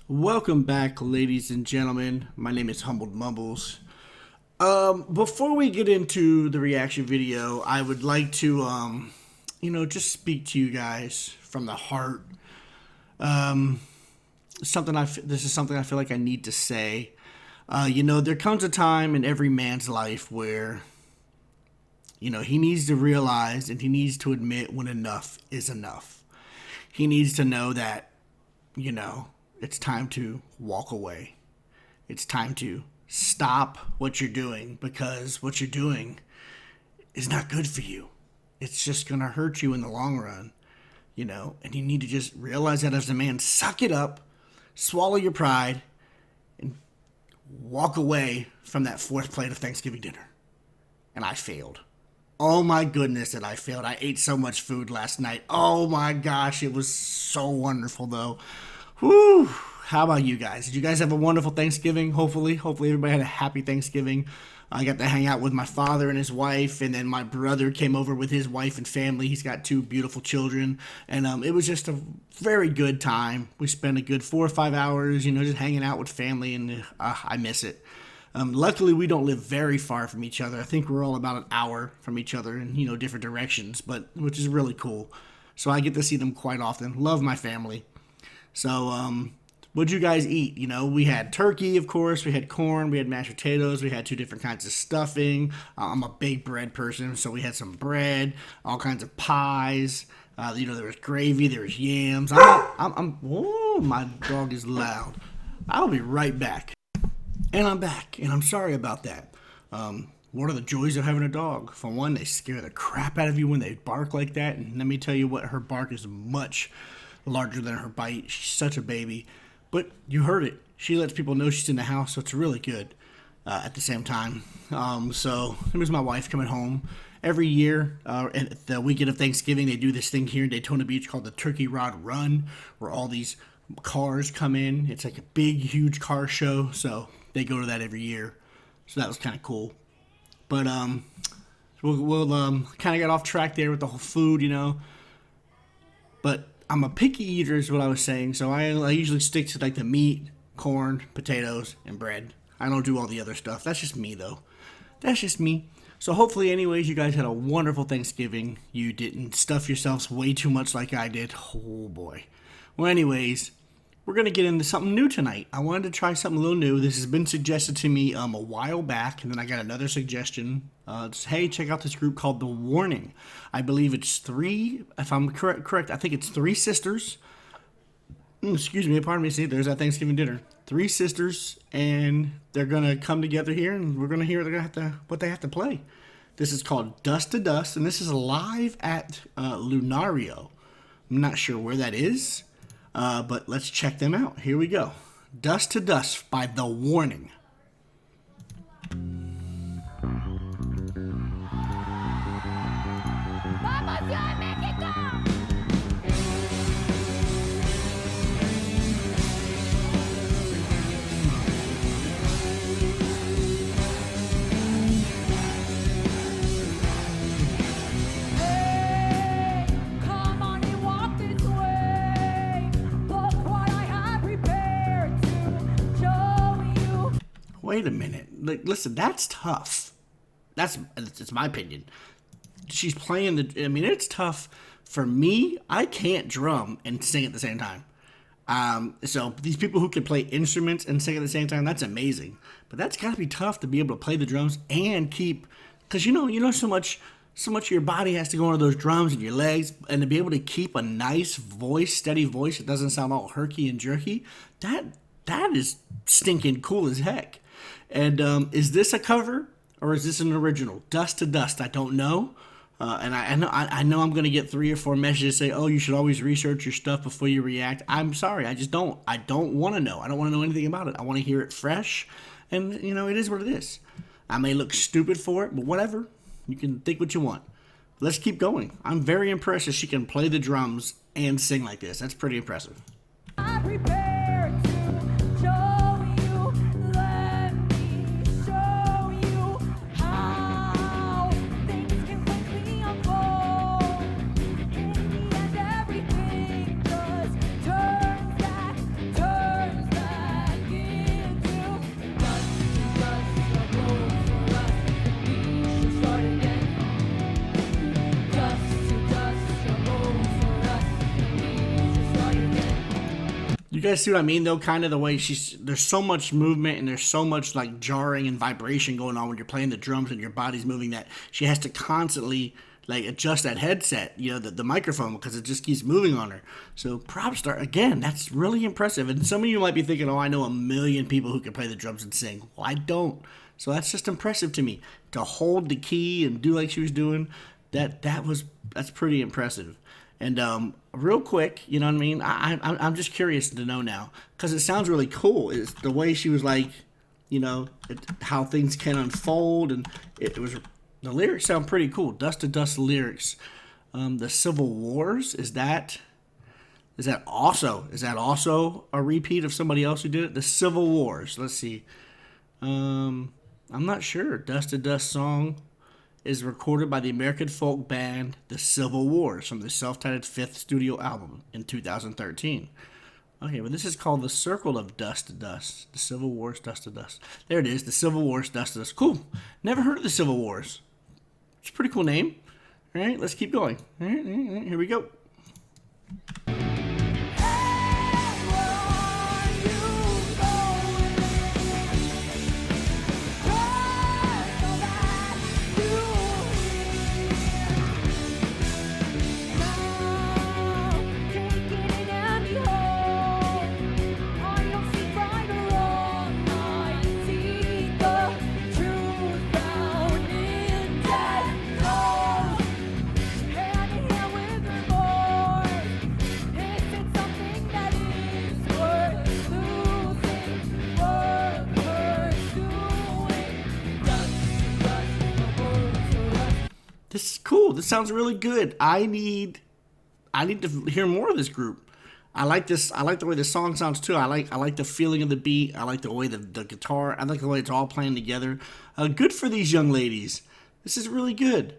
Welcome back, ladies and gentlemen. My name is Humbled Mumbles. Before we get into the reaction video, I would like to, just speak to you guys from the heart. This is something I feel like I need to say. There comes a time in every man's life where, he needs to realize and he needs to admit when enough is enough. He needs to know that, it's time to walk away. It's time to stop what you're doing because what you're doing is not good for you. It's just going to hurt you in the long run, and you need to just realize that as a man, suck it up, swallow your pride, and walk away from that fourth plate of Thanksgiving dinner. And I failed. Oh my goodness, that I failed. I ate so much food last night. Oh my gosh, it was so wonderful though. Whew. How about you guys? Did you guys have a wonderful Thanksgiving? Hopefully everybody had a happy Thanksgiving. I got to hang out with my father and his wife, and then my brother came over with his wife and family. He's got two beautiful children, and it was just a very good time. We spent a good 4 or 5 hours, just hanging out with family, and I miss it. Luckily, we don't live very far from each other. I think we're all about an hour from each other in, different directions, which is really cool. So I get to see them quite often. Love my family. So, what'd you guys eat? We had turkey, of course. We had corn. We had mashed potatoes. We had two different kinds of stuffing. I'm a big bread person, so we had some bread, all kinds of pies. There was gravy. There was yams. Oh, my dog is loud. I'll be right back. And I'm back, and I'm sorry about that. What are the joys of having a dog? For one, they scare the crap out of you when they bark like that. And let me tell you what, her bark is much larger than her bite. She's such a baby. But you heard it. She lets people know she's in the house, so it's really good at the same time. So it was my wife coming home. Every year, at the weekend of Thanksgiving, they do this thing here in Daytona Beach called the Turkey Rod Run, where all these cars come in. It's like a big, huge car show, so they go to that every year. So that was kind of cool. But we'll kind of get off track there with the whole food, But I'm a picky eater is what I was saying, so I usually stick to like the meat, corn, potatoes, and bread. I don't do all the other stuff. That's just me, though. That's just me. So hopefully, anyways, you guys had a wonderful Thanksgiving. You didn't stuff yourselves way too much like I did. Oh, boy. Well, anyways, we're going to get into something new tonight. I wanted to try something a little new. This has been suggested to me a while back, and then I got another suggestion. Hey, check out this group called The Warning. I believe it's three, if I'm correct, I think it's three sisters. Excuse me, pardon me, see, there's that Thanksgiving dinner. Three sisters, and they're going to come together here, and we're going to hear what they have to play. This is called Dust to Dust, and this is live at Lunario. I'm not sure where that is. But let's check them out. Here we go. Dust to Dust by The Warning. Wait a minute. Listen, that's tough. It's my opinion. She's playing it's tough. For me, I can't drum and sing at the same time. So these people who can play instruments and sing at the same time, that's amazing. But that's got to be tough to be able to play the drums and keep, because so much of your body has to go into those drums and your legs, and to be able to keep a nice voice, steady voice that doesn't sound all herky and jerky, that is stinking cool as heck. And is this a cover or is this an original? Dust to Dust, I don't know. And I know I'm going to get 3 or 4 messages say, oh, you should always research your stuff before you react. I'm sorry, I just don't. I don't want to know. I don't want to know anything about it. I want to hear it fresh. And, it is what it is. I may look stupid for it, but whatever. You can think what you want. Let's keep going. I'm very impressed that she can play the drums and sing like this. That's pretty impressive. I'm prepared to show you, let me show you how things can quickly unfold. In the end, everything just turns back guys see what I mean, though? Kind of the way there's so much movement and there's so much like jarring and vibration going on when you're playing the drums and your body's moving that she has to constantly like adjust that headset, the microphone, because it just keeps moving on her. So props to her. Again, that's really impressive. And some of you might be thinking, oh, I know a million people who can play the drums and sing. Well, I don't. So that's just impressive to me. To hold the key and do like she was doing, that's pretty impressive. And real quick, you know what I mean? I'm just curious to know now, because it sounds really cool. It's the way she was like, how things can unfold, and it was. The lyrics sound pretty cool. Dust to Dust lyrics. The Civil Wars, is that also a repeat of somebody else who did it? The Civil Wars. Let's see. I'm not sure. Dust to Dust song is recorded by the American folk band The Civil Wars from the self-titled fifth studio album in 2013. Okay, but this is called The Circle of Dust to Dust. The Civil Wars, Dust to Dust. There it is. The Civil Wars, Dust to Dust. Cool. Never heard of the Civil Wars. It's a pretty cool name. All right, let's keep going. All right, here we go. This is cool. This sounds really good. I need to hear more of this group. I like this. I like the way the song sounds too. I like the feeling of the beat. I like the way the guitar. I like the way it's all playing together. Good for these young ladies. This is really good.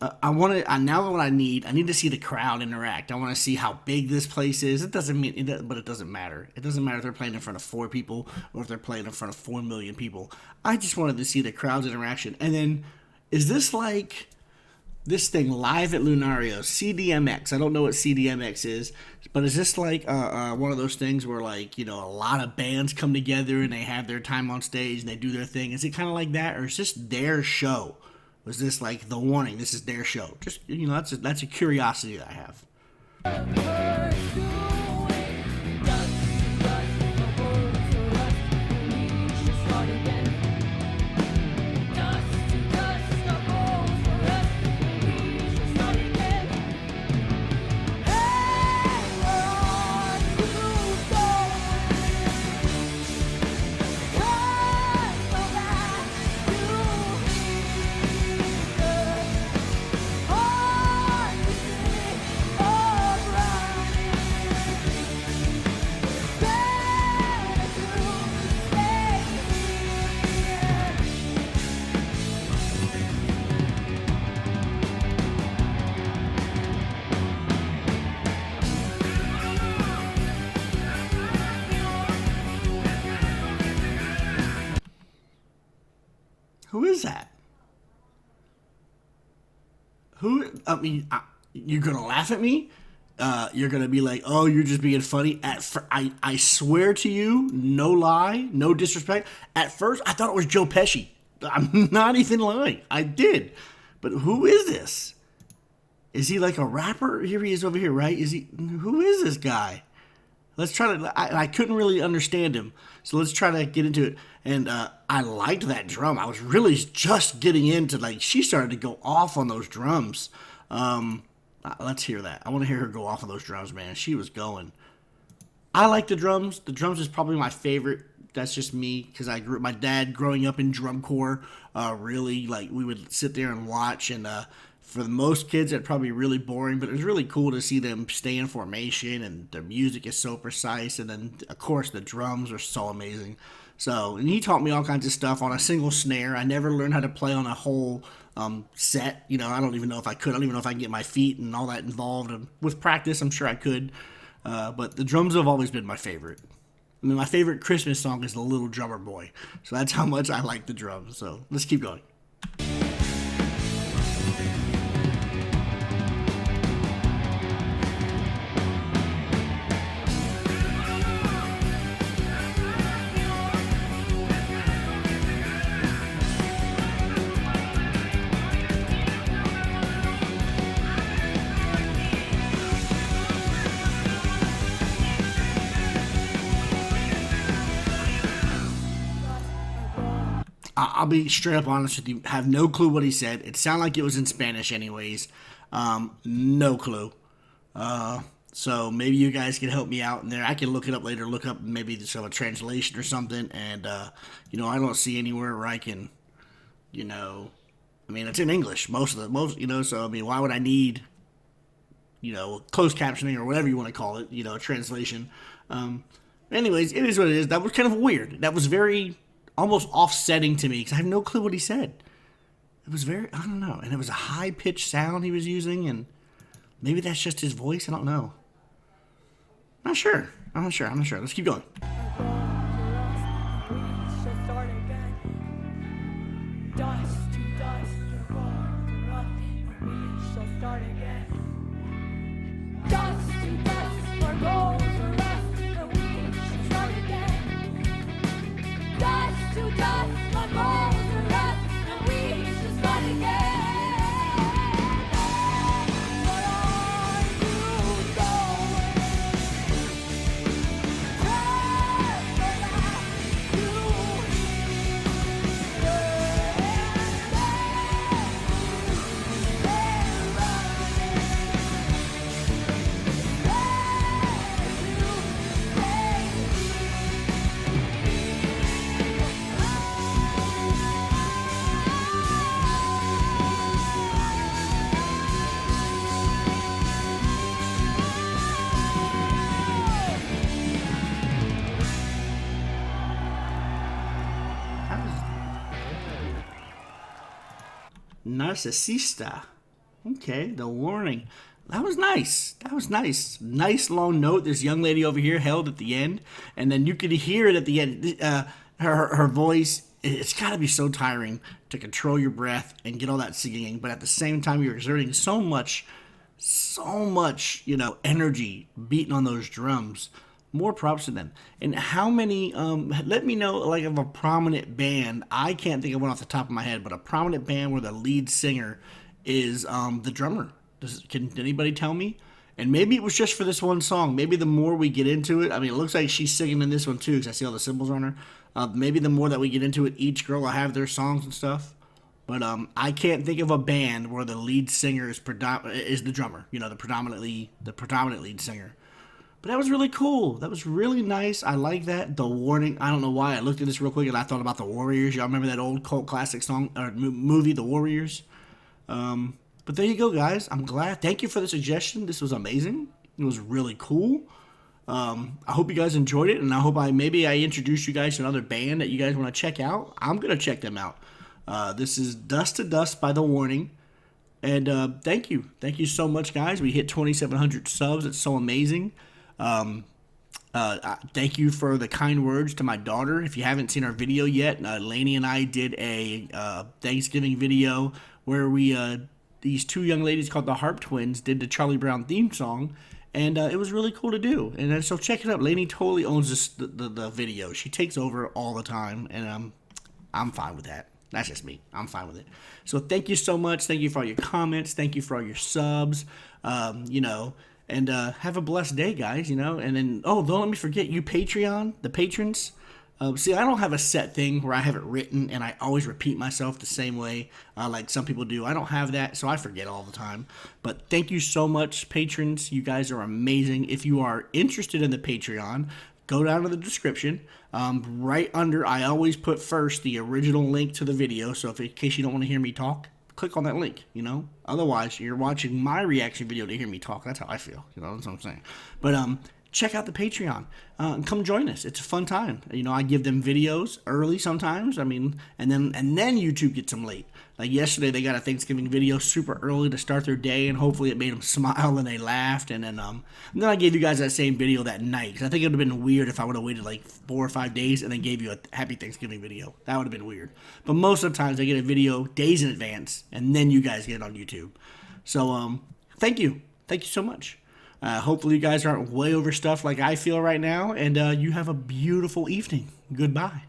I need to see the crowd interact. I want to see how big this place is. It doesn't matter. It doesn't matter if they're playing in front of 4 people or if they're playing in front of 4 million people. I just wanted to see the crowd's interaction. And then, is this like this thing live at Lunario CDMX? I don't know what CDMX is, but is this like one of those things where a lot of bands come together and they have their time on stage and they do their thing? Is it kind of like that, or is this their show? Was this like the warning? This is their show. Just that's a curiosity that I have. Who is that? You're gonna laugh at me. You're gonna be like, "Oh, you're just being funny." I swear to you, no lie, no disrespect. At first, I thought it was Joe Pesci. I'm not even lying. I did. But who is this? Is he like a rapper? Here he is over here, right? Who is this guy? Let's try to. I couldn't really understand him, so let's try to get into it. And I liked that drum. I was really just getting into she started to go off on those drums. Let's hear that. I want to hear her go off on those drums, man. She was going. I like the drums. The drums is probably my favorite. That's just me, because my dad growing up in drum corps. Really we would sit there and watch, and for most kids, it'd probably be really boring, but it was really cool to see them stay in formation, and their music is so precise, and then, of course, the drums are so amazing. So, and he taught me all kinds of stuff on a single snare. I never learned how to play on a whole set. I don't even know if I could. I don't even know if I can get my feet and all that involved. And with practice, I'm sure I could. But the drums have always been my favorite. I mean, my favorite Christmas song is The Little Drummer Boy. So that's how much I like the drums. So let's keep going. I'll be straight up honest with you. Have no clue what he said. It sounded like it was in Spanish, anyways. No clue. So maybe you guys can help me out in there. I can look it up later. Look up maybe some a translation or something. And I don't see anywhere where I can, I mean, it's in English most. So I mean, why would I need, closed captioning or whatever you want to call it, a translation. Anyways, it is what it is. That was kind of weird. That was very almost offsetting to me because I have no clue what he said. It was very, I don't know. And it was a high-pitched sound he was using, and maybe that's just his voice. I don't know. I'm not sure. Let's keep going. Narcisista. Okay, the warning. That was nice. Nice long note this young lady over here held at the end. And then you could hear it at the end. Her voice, it's got to be so tiring to control your breath and get all that singing. But at the same time, you're exerting so much, energy beating on those drums. More props to them. And how many, let me know, like, of a prominent band. I can't think of one off the top of my head, but a prominent band where the lead singer is the drummer. Can anybody tell me? And maybe it was just for this one song. Maybe the more we get into it, I mean, it looks like she's singing in this one too, because I see all the cymbals on her. Maybe the more that we get into it, each girl will have their songs and stuff. But I can't think of a band where the lead singer is the drummer. The predominant lead singer. But that was really cool. That was really nice. I like that. The warning. I don't know why. I looked at this real quick and I thought about the Warriors. Y'all remember that old cult classic song or movie, The Warriors? But there you go, guys. I'm glad. Thank you for the suggestion. This was amazing. It was really cool. I hope you guys enjoyed it, and I hope maybe I introduced you guys to another band that you guys want to check out. I'm gonna check them out. This is Dust to Dust by The Warning. And thank you so much, guys. We hit 2,700 subs. It's so amazing. Thank you for the kind words to my daughter. If you haven't seen our video yet, Lainey and I did a Thanksgiving video where we these two young ladies called the Harp Twins did the Charlie Brown theme song, and it was really cool to do. And so check it out. Lainey totally owns the video. She takes over all the time, and I'm fine with that. That's just me. I'm fine with it. So thank you so much. Thank you for all your comments. Thank you for all your subs. And have a blessed day, guys, And then, don't let me forget you the patrons. See, I don't have a set thing where I have it written and I always repeat myself the same way like some people do. I don't have that, so I forget all the time. But thank you so much, patrons. You guys are amazing. If you are interested in the Patreon, go down to the description. Right under, I always put first the original link to the video, so in case you don't want to hear me talk, click on that link, Otherwise, you're watching my reaction video to hear me talk. That's how I feel, that's what I'm saying. But check out the Patreon. And come join us. It's a fun time. I give them videos early sometimes. I mean, and then YouTube gets them late. Like yesterday, they got a Thanksgiving video super early to start their day, and hopefully it made them smile and they laughed. And then I gave you guys that same video that night, because I think it would have been weird if I would have waited like 4 or 5 days and then gave you a Happy Thanksgiving video. That would have been weird. But most of the times, I get a video days in advance, and then you guys get it on YouTube. So thank you. Thank you so much. Hopefully you guys aren't way overstuffed like I feel right now, and you have a beautiful evening. Goodbye.